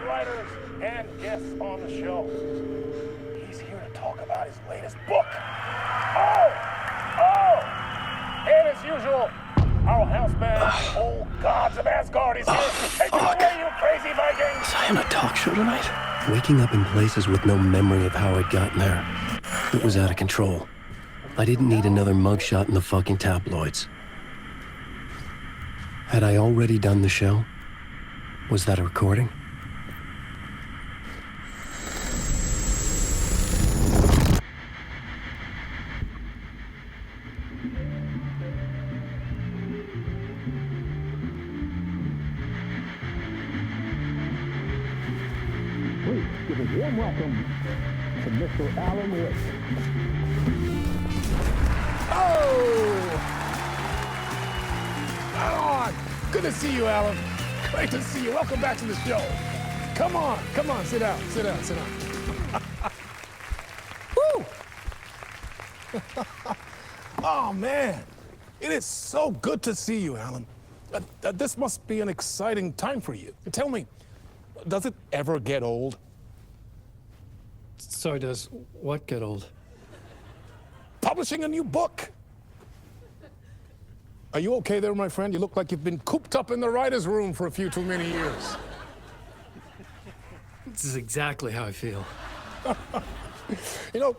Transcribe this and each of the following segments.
writers and guests on the show. He's here to talk about his latest book. And as usual, our house band, old gods of Asgard, is here. Take it away, you crazy Vikings! Was I on a talk show tonight? Waking up in places with no memory of how I'd gotten there. It was out of control. I didn't need another mugshot in the fucking tabloids. Had I already done the show? Was that a recording? Please give a warm welcome to Mr. Alan Wake. Good to see you, Alan. Great to see you. Welcome back to the show. Come on, sit down. Woo! Oh, man. It is so good to see you, Alan. This must be an exciting time for you. Tell me, does it ever get old? So does what get old? Publishing a new book. Are you okay there, my friend? You look like you've been cooped up in the writer's room for a few too many years. This is exactly how I feel. You know,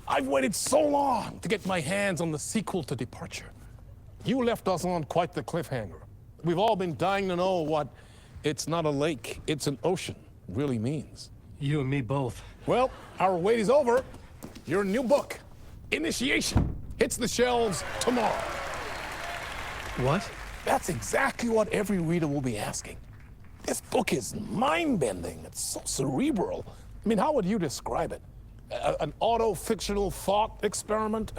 I've waited so long to get my hands on the sequel to Departure. You left us on quite the cliffhanger. We've all been dying to know what "it's not a lake, it's an ocean" really means. You and me both. Well, our wait is over. Your new book, Initiation, hits the shelves tomorrow. What? That's exactly what every reader will be asking. This book is mind-bending. It's so cerebral. I mean, how would you describe it? An auto-fictional thought experiment?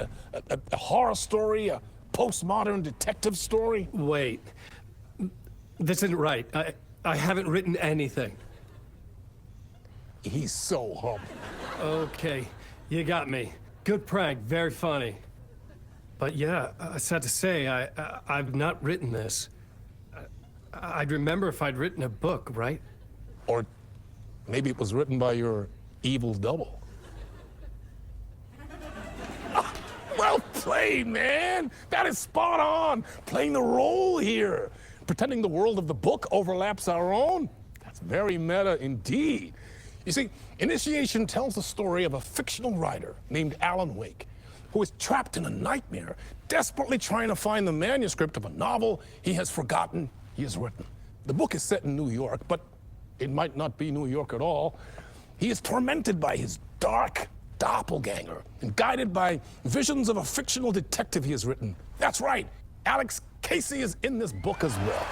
A horror story? A postmodern detective story? Wait. This isn't right. I haven't written anything. He's so humble. Okay, you got me. Good prank, very funny. But yeah, sad to say, I've not written this. I'd remember if I'd written a book, right? Or maybe it was written by your evil double. Well played, man. That is spot on. Playing the role here. Pretending the world of the book overlaps our own. That's very meta indeed. You see, Initiation tells the story of a fictional writer named Alan Wake, who is trapped in a nightmare, desperately trying to find the manuscript of a novel he has forgotten he has written. The book is set in New York, but it might not be New York at all. He is tormented by his dark doppelganger and guided by visions of a fictional detective he has written. That's right, Alex Casey is in this book as well.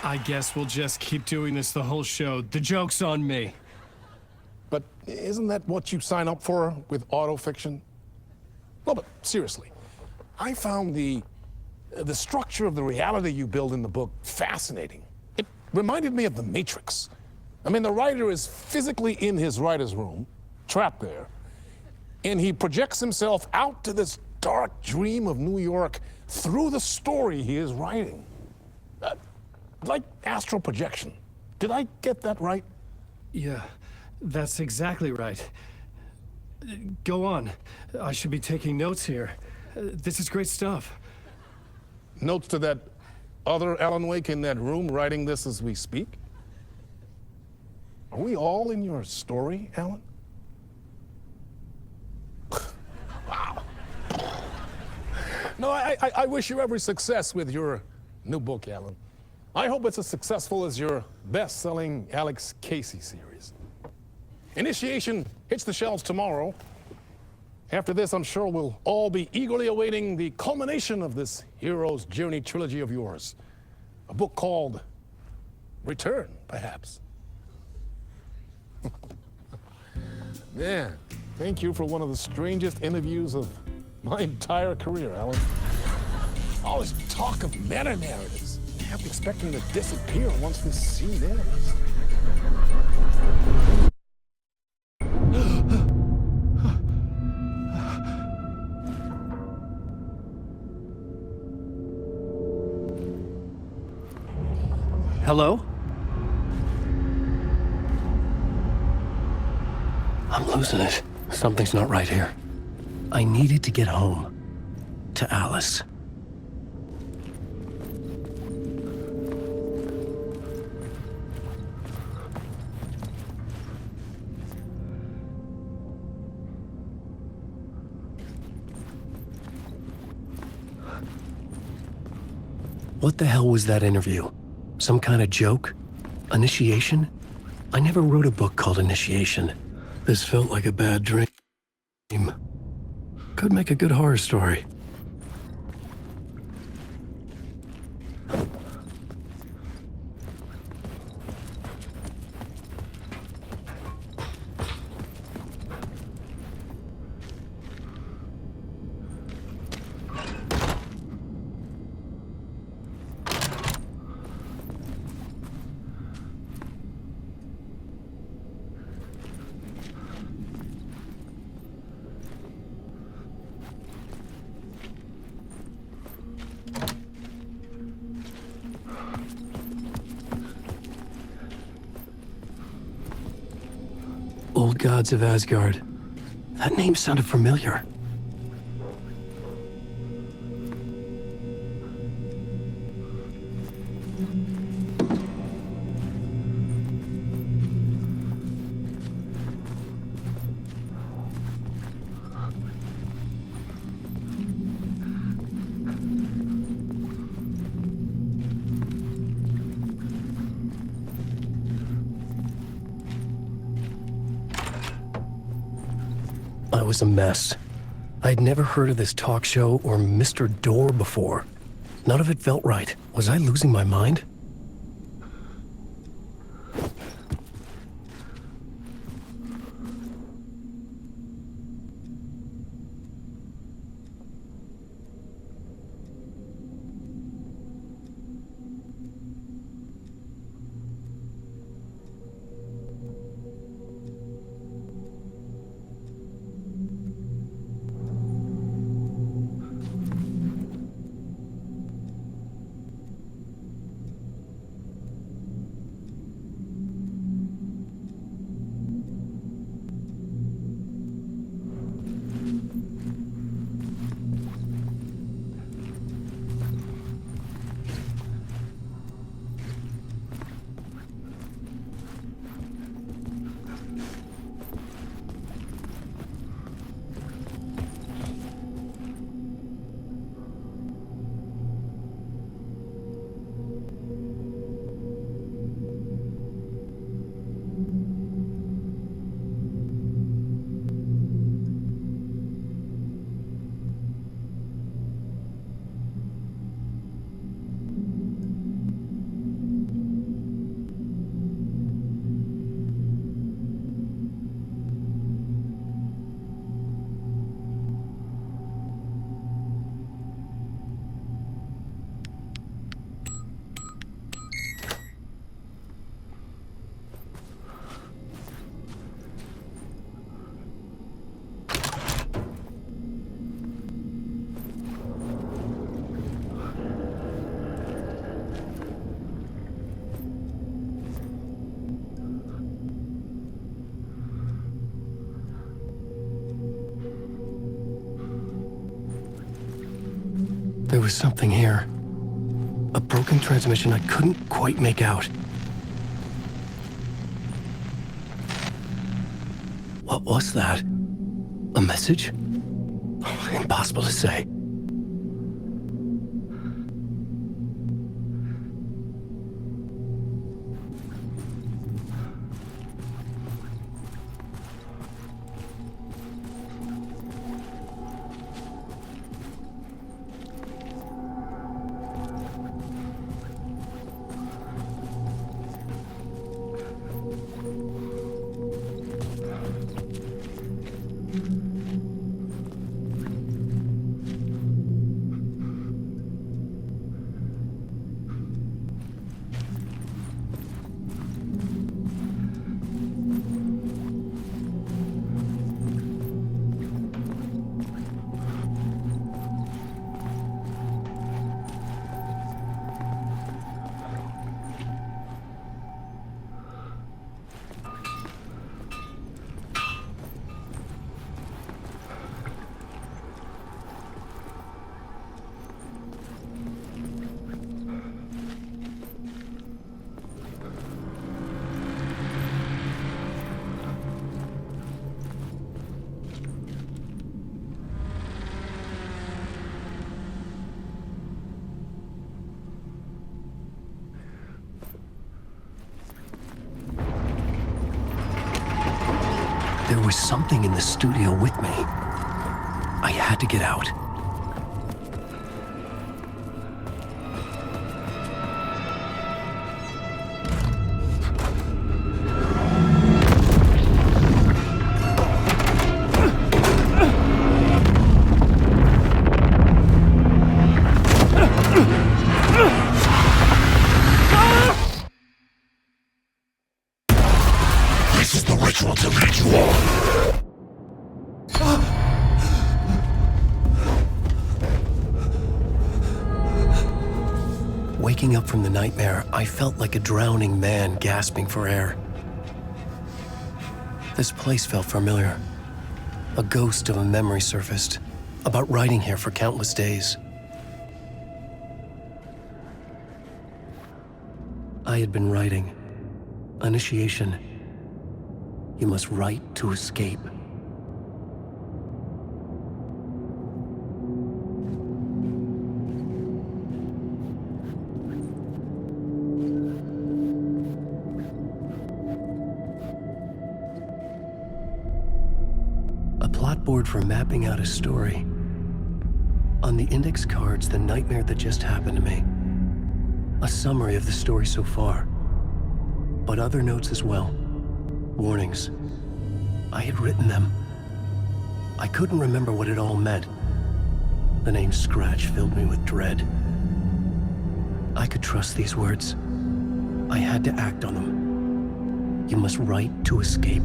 I guess we'll just keep doing this the whole show. The joke's on me. But isn't that what you sign up for with autofiction? Well, but seriously, I found the structure of the reality you build in the book fascinating. It reminded me of The Matrix. I mean, the writer is physically in his writer's room, trapped there, and he projects himself out to this dark dream of New York through the story he is writing. Like astral projection. Did I get that right? Yeah, that's exactly right. Go on. I should be taking notes here. This is great stuff. Notes to that other Alan Wake in that room writing this as we speak? Are we all in your story, Alan? Wow. No, I wish you every success with your new book, Alan. I hope it's as successful as your best-selling Alex Casey series. Initiation hits the shelves tomorrow. After this, I'm sure we'll all be eagerly awaiting the culmination of this hero's journey trilogy of yours. A book called Return, perhaps. Man, thank you for one of the strangest interviews of my entire career, Alan. All this talk of meta-narratives. I kept expecting to disappear once this scene ends. Hello? I'm losing it. Something's not right here. I needed to get home. To Alice. What the hell was that interview? Some kind of joke? Initiation? I never wrote a book called Initiation. This felt like a bad dream. Could make a good horror story. Old Gods of Asgard. That name sounded familiar. I was a mess. I'd never heard of this talk show or Mr. Door before. None of it felt right. Was I losing my mind? There was something here. A broken transmission I couldn't quite make out. What was that? A message? Impossible to say. There was something in the studio with me. I had to get out. This is the ritual to lead you on. Waking up from the nightmare, I felt like a drowning man gasping for air. This place felt familiar. A ghost of a memory surfaced, about writing here for countless days. I had been writing. Initiation. You must write to escape. A plot board for mapping out a story. On the index cards, the nightmare that just happened to me. A summary of the story so far. But other notes as well. Warnings. I had written them. I couldn't remember what it all meant. The name Scratch filled me with dread. I could trust these words. I had to act on them. You must write to escape.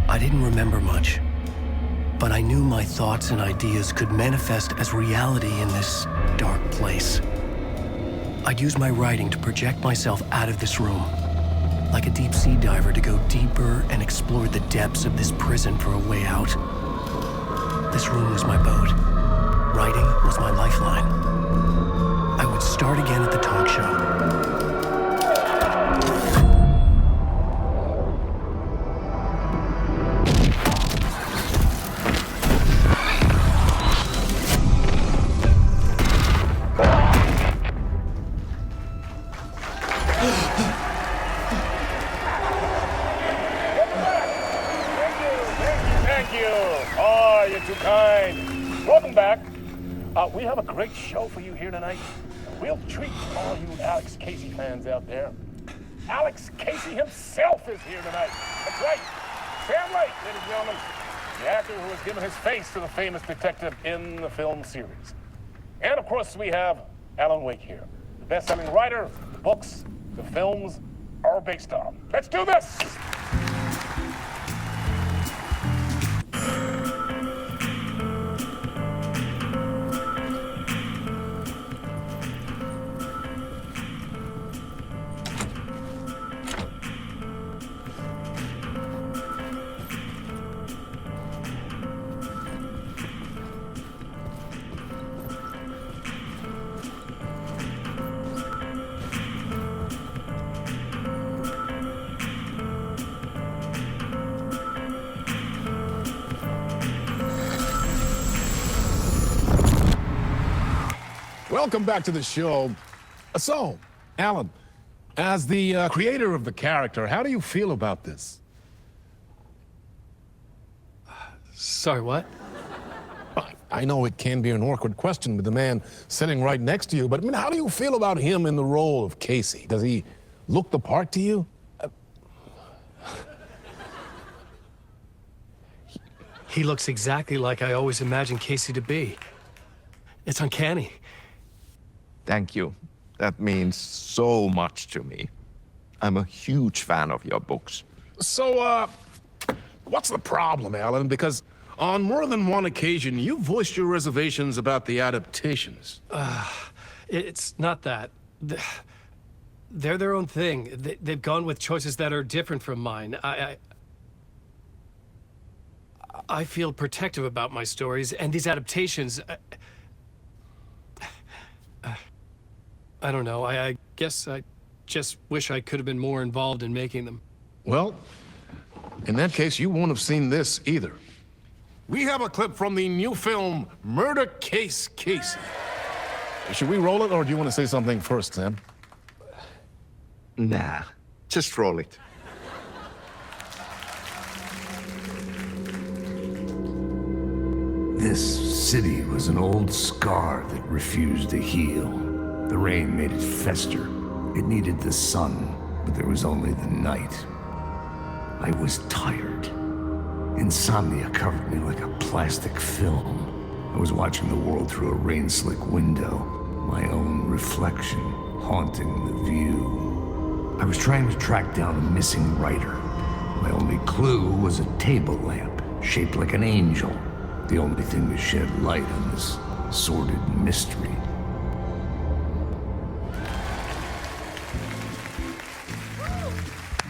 I didn't remember much, but I knew my thoughts and ideas could manifest as reality in this dark place. I'd use my writing to project myself out of this room, like a deep-sea diver to go deeper and explore the depths of this prison for a way out. This room was my boat. Writing was my lifeline. I would start again at the talk show. We have a great show for you here tonight. A real treat for all you Alex Casey fans out there. Alex Casey himself is here tonight. That's right. Sam Lake, ladies and gentlemen. The actor who has given his face to the famous detective in the film series. And of course, we have Alan Wake here. The best-selling writer, the books, the films are based on. Let's do this! Welcome back to the show. So, Alan, as the creator of the character, how do you feel about this? Sorry, what? I know it can be an awkward question with the man sitting right next to you, but I mean, how do you feel about him in the role of Casey? Does he look the part to you? He looks exactly like I always imagined Casey to be. It's uncanny. Thank you. That means so much to me. I'm a huge fan of your books. So, What's the problem, Alan? Because on more than one occasion, you voiced your reservations about the adaptations. It's not that. They're their own thing. They've gone with choices that are different from mine. I feel protective about my stories, and these adaptations... I don't know. I guess I just wish I could have been more involved in making them. Well, in that case, you won't have seen this either. We have a clip from the new film, Murder Case Casey. Should we roll it, or do you want to say something first, Sam? Nah, just roll it. This city was an old scar that refused to heal. The rain made it fester. It needed the sun, but there was only the night. I was tired. Insomnia covered me like a plastic film. I was watching the world through a rain-slick window, my own reflection haunting the view. I was trying to track down a missing writer. My only clue was a table lamp shaped like an angel, the only thing to shed light on this sordid mystery.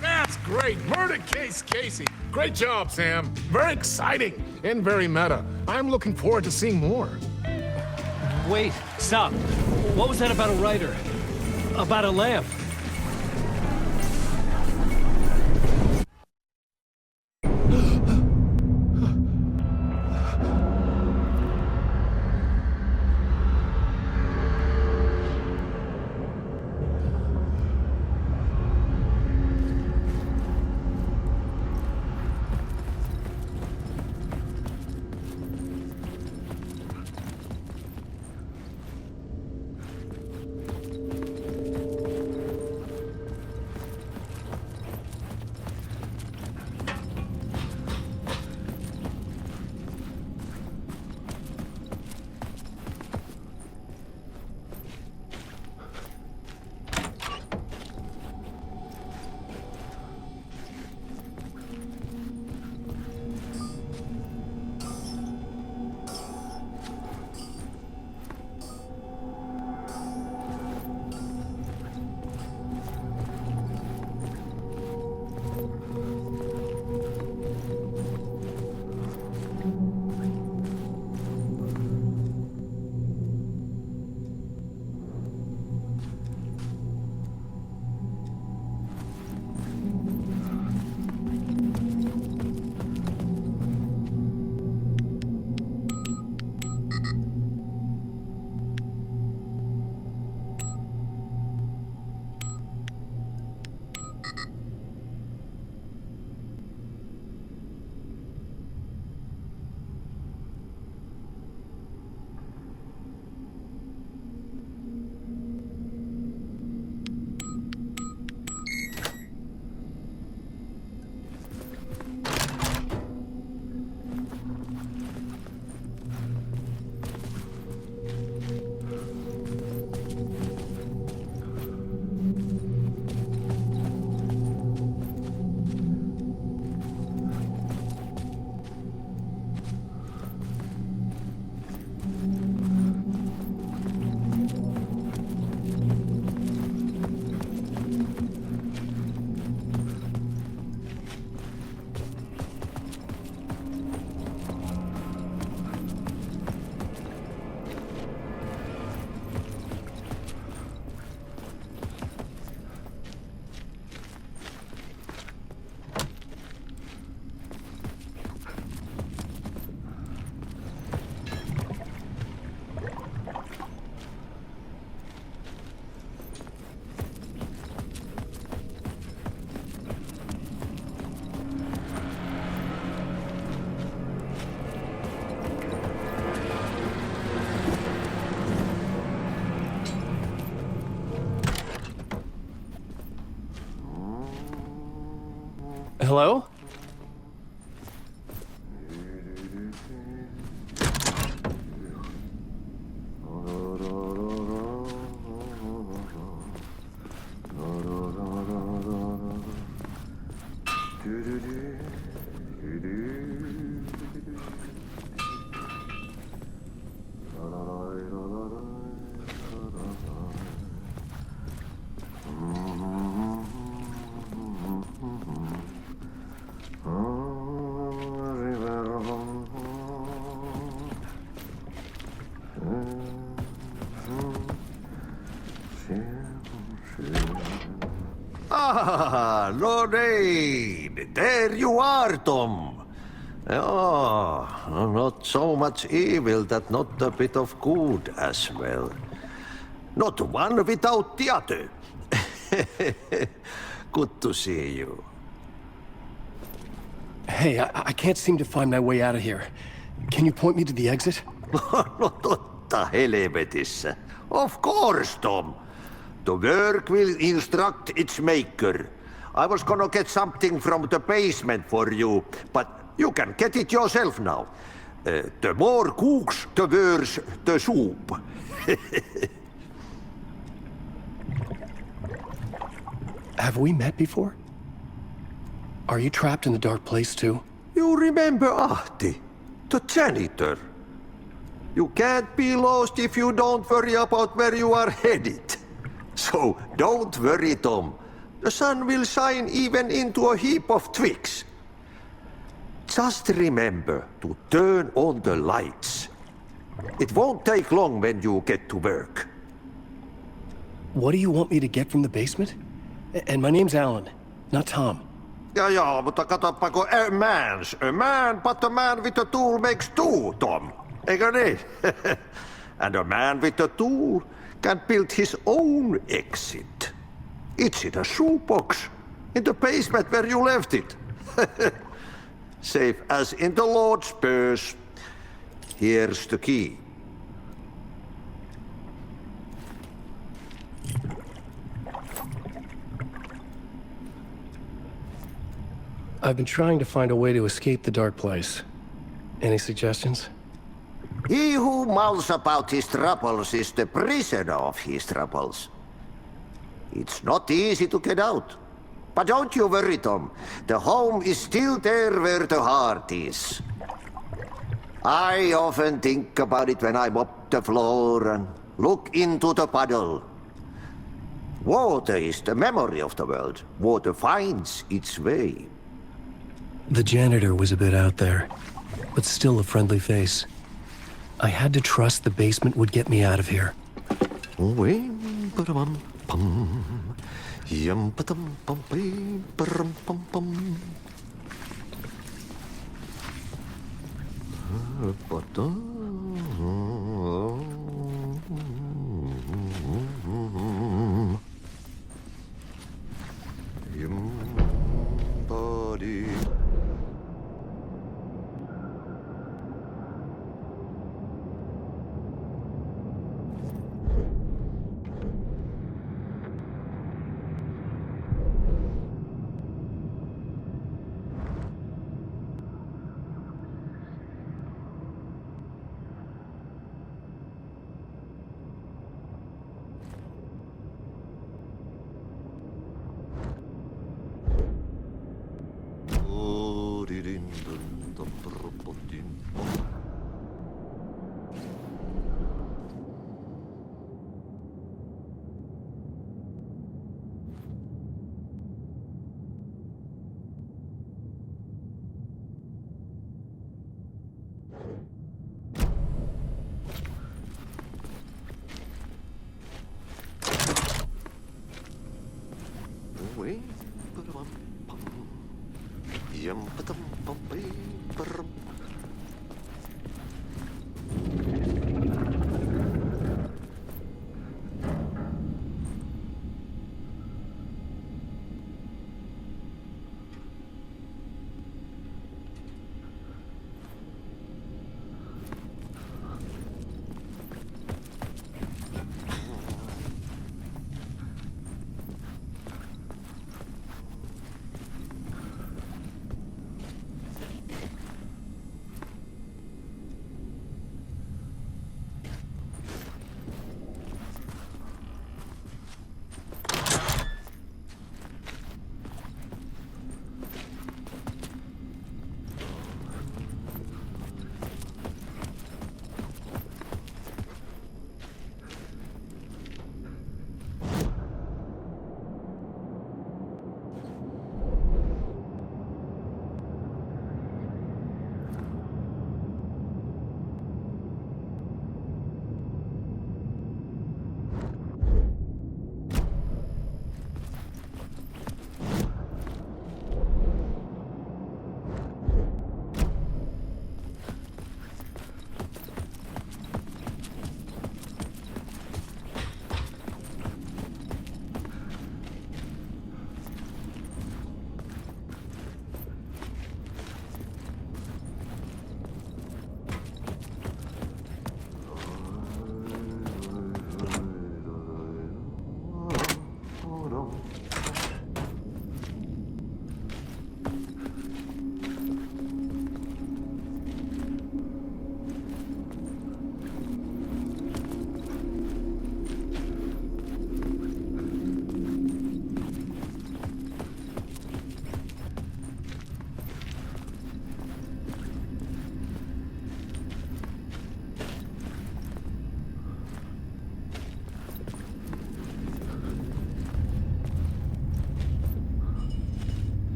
That's great! Murder Case Casey! Great job, Sam. Very exciting and very meta. I'm looking forward to seeing more. Wait, stop. What was that about a writer? About a lamp? Hello? Ah, Lorraine! There you are, Tom. Oh, not so much evil that not a bit of good as well. Not one without the other. Good to see you. Hey, I can't seem to find my way out of here. Can you point me to the exit? No totta helvetissä. Of course, Tom. The work will instruct its maker. I was gonna get something from the basement for you, but you can get it yourself now. The more cooks, the worse the soup. Have we met before? Are you trapped in the dark place too? You remember Ahti, the janitor. You can't be lost if you don't worry about where you are headed. So don't worry, Tom. The sun will shine even into a heap of twigs. Just remember to turn on the lights. It won't take long when you get to work. What do you want me to get from the basement? And my name's Alan, not Tom. Ja, mutta katoppa kun a man, but a man with a tool makes two, Tom. Eikö niin? And a man with a tool can build his own exit. It's in a shoebox, in the basement where you left it. Safe as in the Lord's purse. Here's the key. I've been trying to find a way to escape the dark place. Any suggestions? He who mulls about his troubles is the prisoner of his troubles. It's not easy to get out. But don't you worry, Tom. The home is still there where the heart is. I often think about it when I mop the floor and look into the puddle. Water is the memory of the world. Water finds its way. The janitor was a bit out there, but still a friendly face. I had to trust the basement would get me out of here.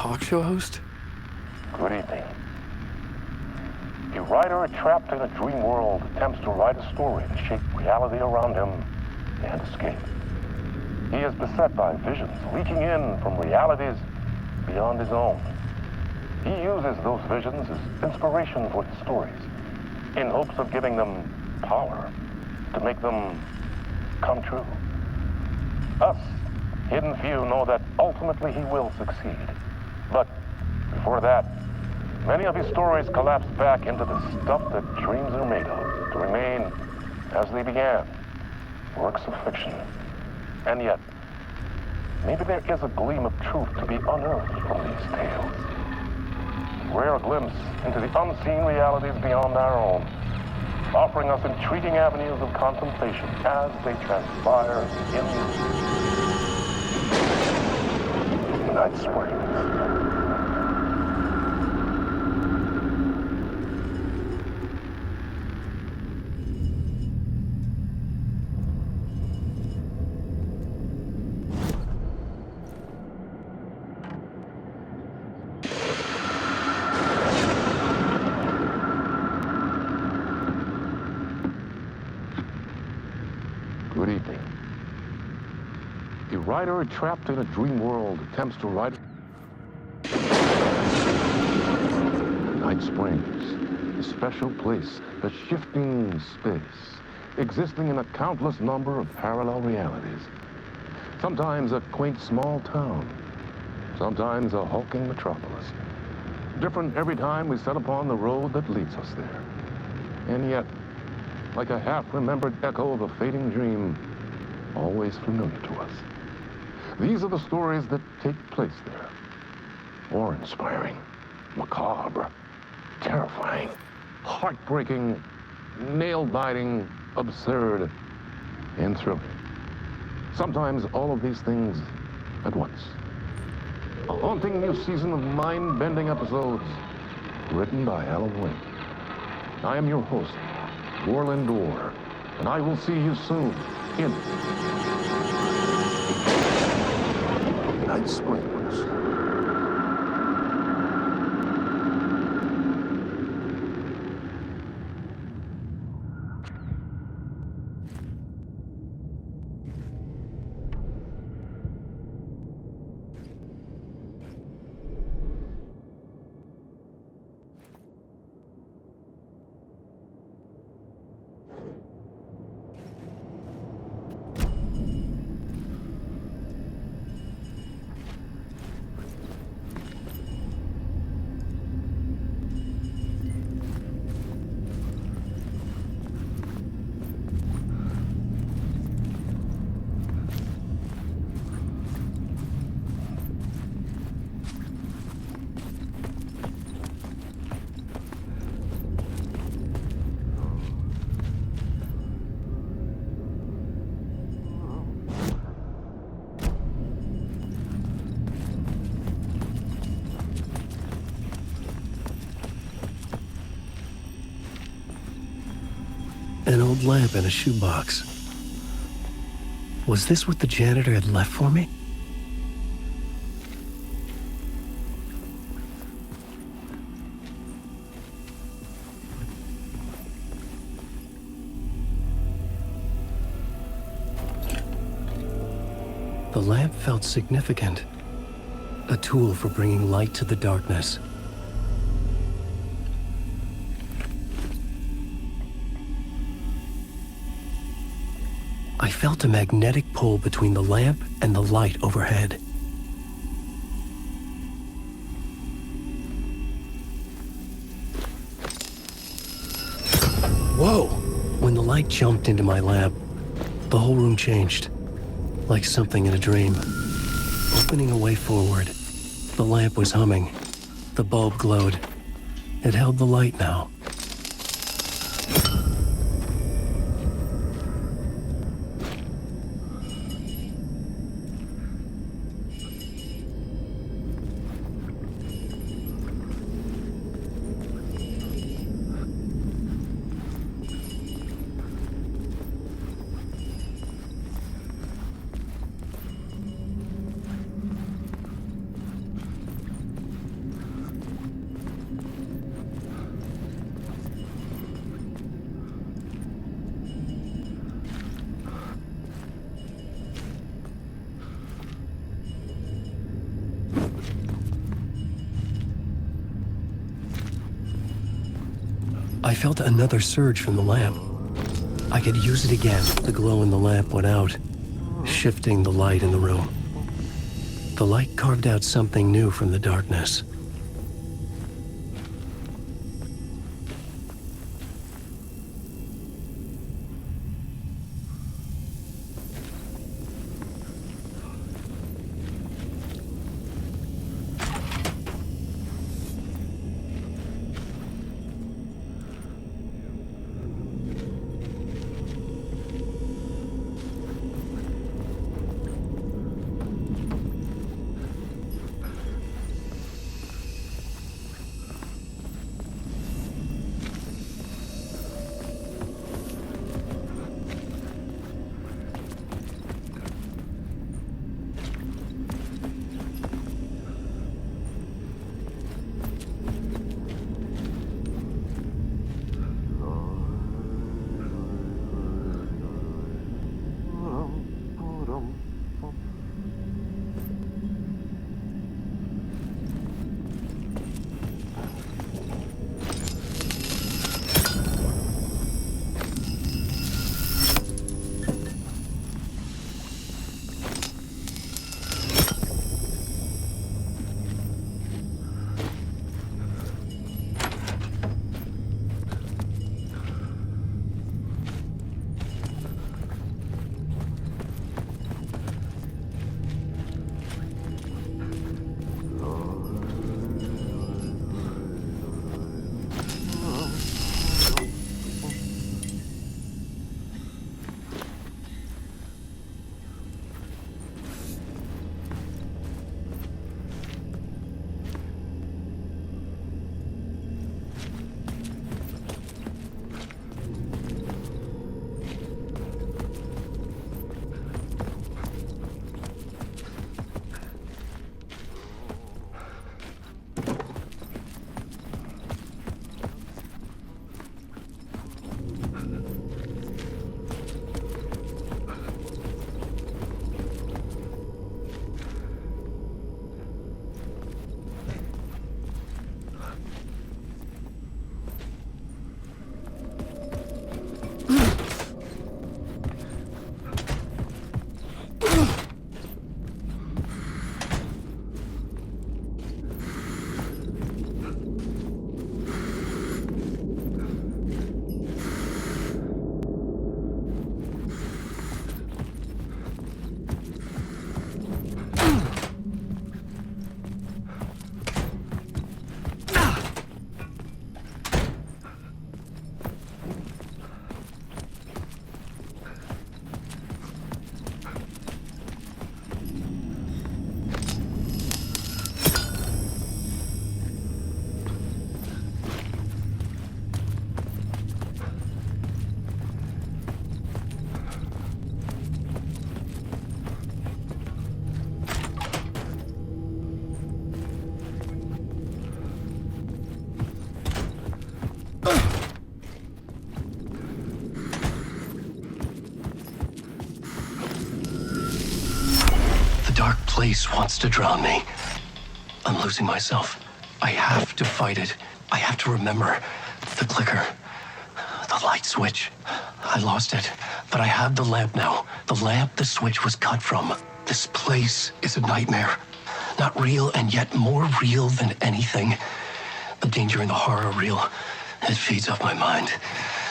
talk show host? Good evening. A writer trapped in a dream world attempts to write a story to shape reality around him and escape. He is beset by visions leaking in from realities beyond his own. He uses those visions as inspiration for his stories, in hopes of giving them power, to make them come true. Us, hidden few, know that ultimately he will succeed. But before that, many of his stories collapse back into the stuff that dreams are made of, to remain as they began, works of fiction. And yet, maybe there is a gleam of truth to be unearthed from these tales. A rare glimpse into the unseen realities beyond our own, offering us intriguing avenues of contemplation as they transpire in Night Springs. Good evening. A writer trapped in a dream world attempts to write... Night Springs, a special place, a shifting space, existing in a countless number of parallel realities. Sometimes a quaint small town, sometimes a hulking metropolis. Different every time we set upon the road that leads us there. And yet, like a half-remembered echo of a fading dream, always familiar to us. These are the stories that take place there. Awe-inspiring, macabre, terrifying, heartbreaking, nail-biting, absurd, and thrilling. Sometimes all of these things at once. A haunting new season of mind-bending episodes written by Alan Wake. I am your host, Warland Orr, and I will see you soon in Night Springs. An old lamp in a shoebox. Was this what the janitor had left for me? The lamp felt significant. A tool for bringing light to the darkness. I felt a magnetic pull between the lamp and the light overhead. Whoa! When the light jumped into my lamp, the whole room changed, like something in a dream. Opening a way forward, the lamp was humming. The bulb glowed. It held the light now. I felt another surge from the lamp. I could use it again. The glow in the lamp went out, shifting the light in the room. The light carved out something new from the darkness. Dark place wants to drown me. I'm losing myself. I have to fight it. I have to remember. The clicker. The light switch. I lost it. But I have the lamp now. The lamp the switch was cut from. This place is a nightmare. Not real and yet more real than anything. The danger and the horror real. It feeds off my mind.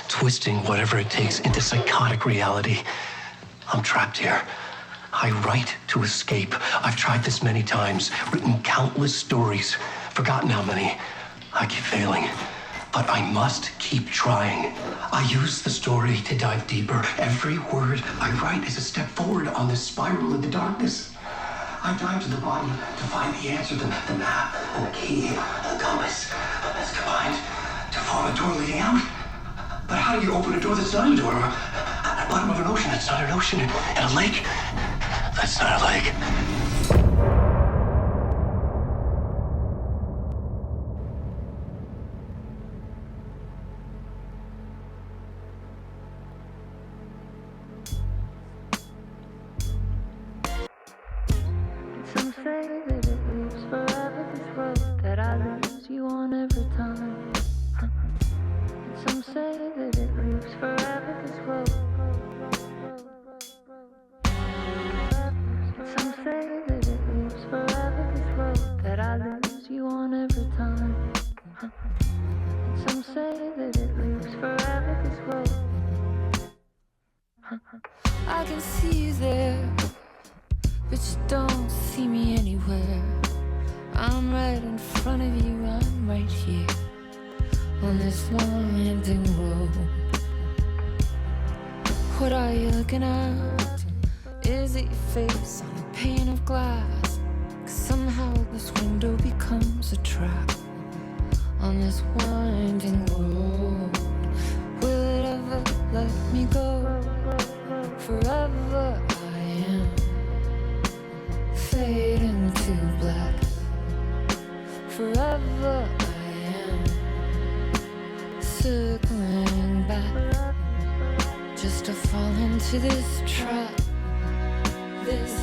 Twisting whatever it takes into psychotic reality. I'm trapped here. I write to escape. I've tried this many times, written countless stories, forgotten how many. I keep failing, but I must keep trying. I use the story to dive deeper. Every word I write is a step forward on this spiral into darkness. I dive to the bottom to find the answer, the map, and the key, and the compass. That's combined to form a door leading out. But how do you open a door that's not a door? At the bottom of an ocean that's not an ocean, and a lake that's not a lake. Some say that it lives forever, this road that I lose you on every time. And I can see you there, but you don't see me anywhere. I'm right in front of you, I'm right here on this winding road. What are you looking at? Is it your face on a pane of glass? 'Cause somehow this window becomes a trap on this winding road. Will it ever let me go? Forever I am fading to black. Forever I am circling back, just to fall into this trap. This